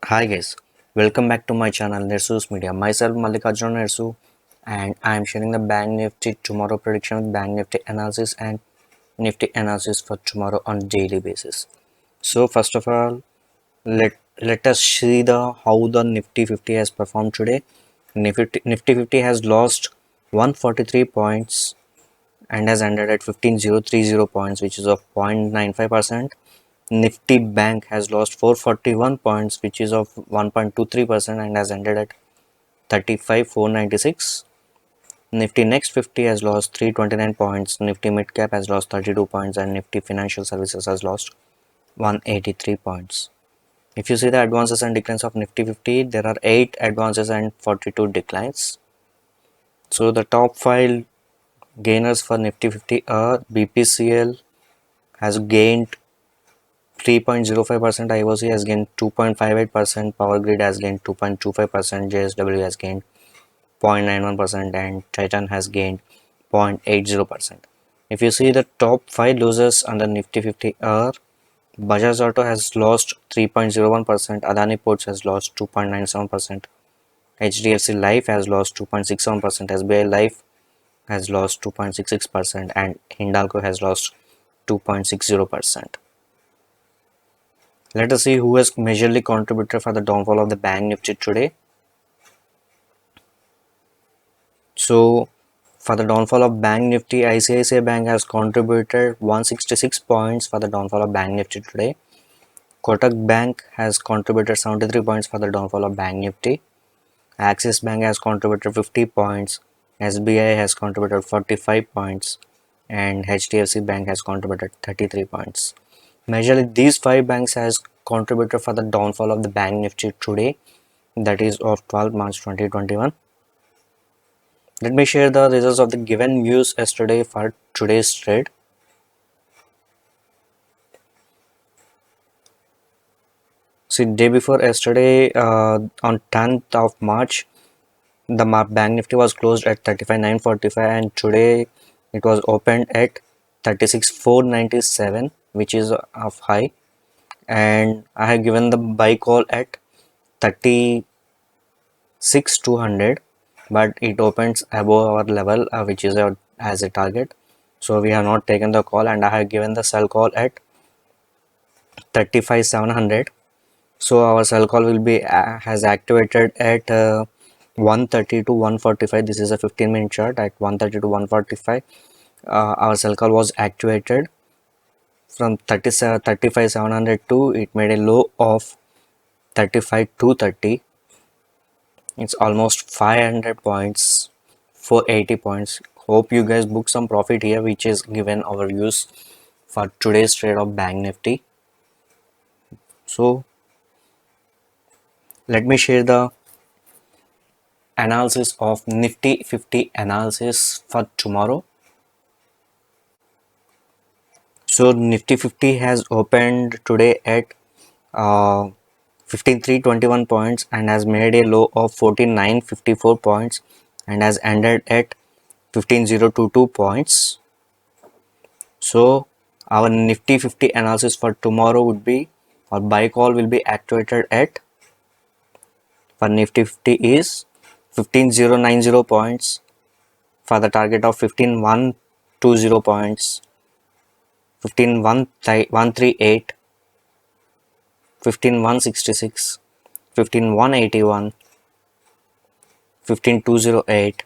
Hi guys, welcome back to my channel Nersu's Media. Myself Mallikarjun Nersu, and I am sharing the Bank Nifty tomorrow prediction with Bank Nifty analysis and Nifty analysis for tomorrow on daily basis. So first of all, let us see the how the Nifty 50 has performed today. Nifty 50 has lost 143 points and has ended at 15030 points, which is of 0.95%. Nifty Bank has lost 441 points, which is of 1.23% and has ended at 35,496. Nifty Next 50 has lost 329 points. Nifty Mid Cap has lost 32 points, and Nifty Financial Services has lost 183 points. If you see the advances and declines of Nifty 50, there are 8 advances and 42 declines. So the top 5 gainers for Nifty 50 are BPCL has gained 3.05%, IOC has gained 2.58%, Power Grid has gained 2.25%, JSW has gained 0.91%, and Titan has gained 0.80%. If you see the top 5 losers under Nifty 50 are Bajaj Auto has lost 3.01%, Adani Ports has lost 2.97%, HDFC Life has lost 2.67%, SBI Life has lost 2.66%, and Hindalco has lost 2.60%. Let us see who has majorly contributed for the downfall of the Bank Nifty today. So, for the downfall of Bank Nifty, ICICI Bank has contributed 166 points for the downfall of Bank Nifty today. Kotak Bank has contributed 73 points for the downfall of Bank Nifty. Axis Bank has contributed 50 points. SBI has contributed 45 points. And HDFC Bank has contributed 33 points. Majorly, these 5 banks has contributed for the downfall of the Bank Nifty today, that is of 12 March 2021. Let me share the results of the given views yesterday for today's trade. See, day before yesterday, on 10th of March, the Bank Nifty was closed at 35,945, and today it was opened at 36,497, which is of high. And I have given the buy call at 36,200, but it opens above our level, which is as a target. So we have not taken the call, and I have given the sell call at 35,700. So our sell call will be has activated at 130 to 145. This is a 15-minute chart. At 130 to 145, our sell call was activated. From 35,700 to it made a low of 35,230. It's almost 500 points, 480 points. Hope you guys book some profit here, which is given our use for today's trade of Bank Nifty. So let me share the analysis of Nifty 50 analysis for tomorrow. So Nifty 50 has opened today at 15,321 points and has made a low of 14,954 points and has ended at 15,022 points. So our Nifty 50 analysis for tomorrow would be, or buy call will be activated at, for Nifty 50 is 15,090 points for the target of 15,120 points, 15,138, 15,166, 15,181, 15,208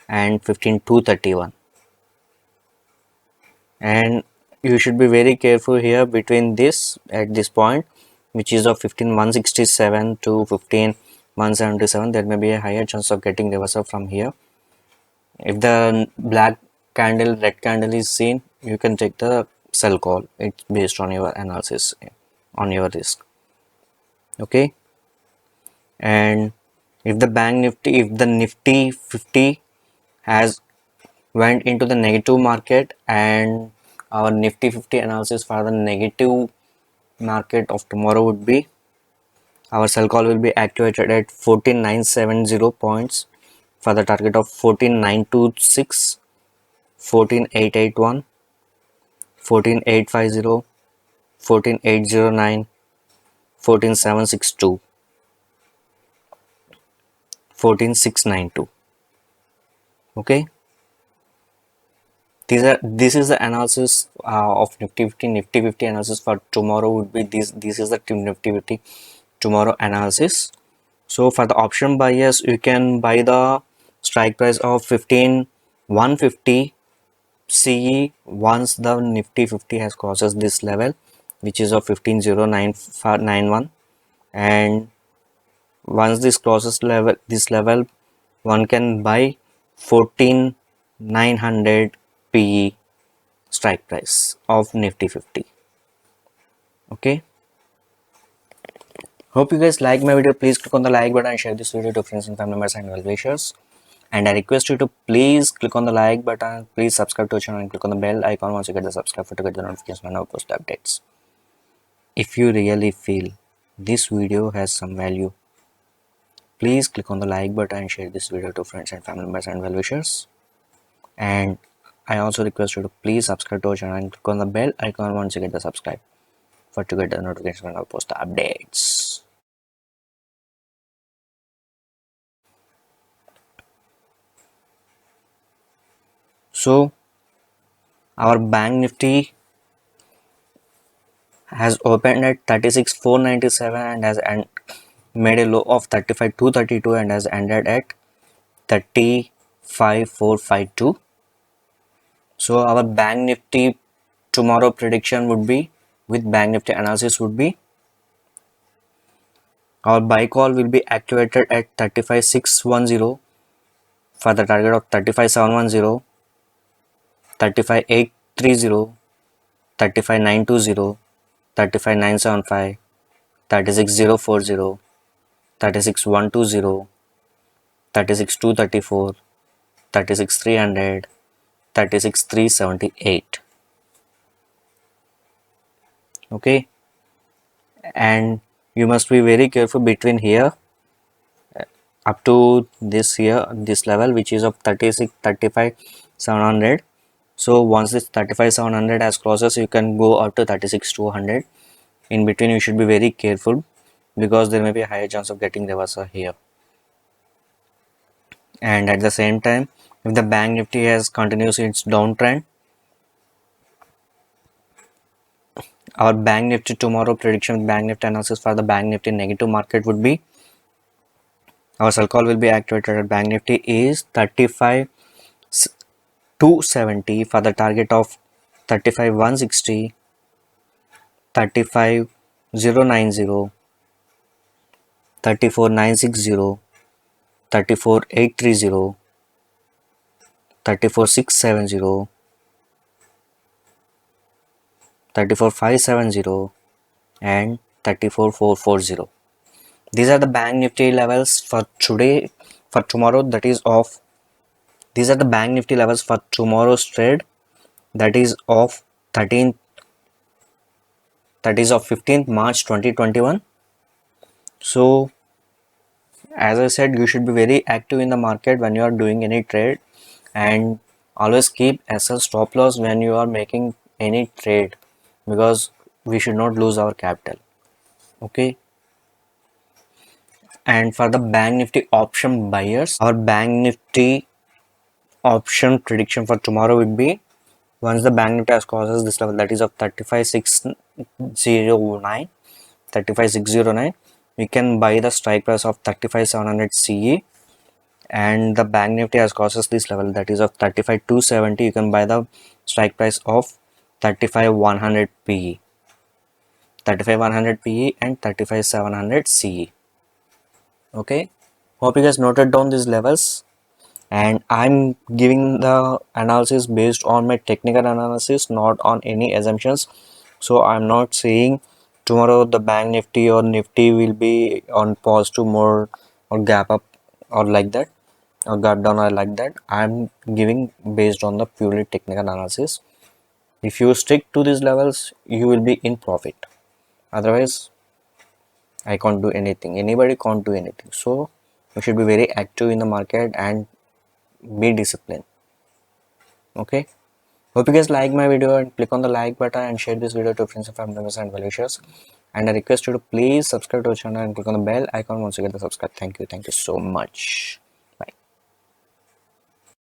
and 15,231. And you should be very careful here between this at this point, which is of 15,167 to 15,177. There may be a higher chance of getting reversal from here. If the black candle, red candle is seen, you can take the sell call. It's based on your analysis, on your risk. Okay. And if the Nifty 50 has went into the negative market, and our Nifty 50 analysis for the negative market of tomorrow would be, our sell call will be activated at 14,970 points for the target of 14,926, 14,881, 14,850, 14,809, 14,762. 14692. Okay, this is the analysis of Nifty 50 analysis for tomorrow would be this is the Nifty 50 tomorrow analysis. So for the option buyers, you can buy the strike price of 15150 CE once the Nifty 50 has crosses this level, which is of 150991, and once this crosses this level, one can buy 14900 PE strike price of Nifty 50. Okay, hope you guys like my video. Please click on the like button and share this video to friends and family members and well wishers. And I request you to please click on the like button, please subscribe to our channel and click on the bell icon once you get the subscribe to get the notification when I post updates. If you really feel this video has some value, please click on the like button and share this video to friends and family members and well wishers. And I also request you to please subscribe to our channel and click on the bell icon once you get the subscribe for to get the notification when I post the updates. So our bank Nifty has opened at 36,497 and has made a low of 35,232 and has ended at 35,452. So our bank Nifty tomorrow prediction would be, with bank Nifty analysis would be, our buy call will be activated at 35,610 for the target of 35,710, 35,830, 35,920, 35,975, 36,040, 36,120, 36,234, 36,300, 36,378. Okay, and you must be very careful between here up to this here, this level, which is of 35,700. So once this 35,700 has crosses, you can go up to 36,200. In between you should be very careful because there may be a higher chance of getting reversal here. And at the same time, if the bank Nifty has continues its downtrend, our bank Nifty tomorrow prediction, bank Nifty analysis for the bank Nifty negative market would be, our sell call will be activated at bank Nifty is 35,270 for the target of 35,160, 35,090, 34,960, 34,830, 34,670, 34,570 and 34,440. These are the bank Nifty levels for today, for tomorrow, that is of, these are the bank Nifty levels for tomorrow's trade, that is of 13th, that is of 15th March 2021. So as I said, you should be very active in the market when you are doing any trade, and always keep SL stop loss when you are making any trade, because we should not lose our capital. Okay, and for the bank Nifty option buyers, our bank Nifty option prediction for tomorrow would be, once the bank Nifty has crosses this level, that is of 35,609, 35,609, we can buy the strike price of 35,700 CE. And the bank Nifty has crosses this level, that is of 35,270, you can buy the strike price of 35,100 PE, 35,100 PE and 35,700 CE. Okay, hope you guys noted down these levels, and I'm giving the analysis based on my technical analysis, not on any assumptions. So I'm not saying tomorrow the bank Nifty or Nifty will be on positive mode or gap up or like that, or gap down or like that. I'm giving based on the purely technical analysis. If you stick to these levels, you will be in profit. Otherwise, I can't do anything, anybody can't do anything. So you should be very active in the market and be disciplined. Okay, Hope you guys like my video and click on the like button and share this video to friends and family members and well-wishers. And I request you to please subscribe to our channel and click on the bell icon once you get the subscribe. Thank you so much.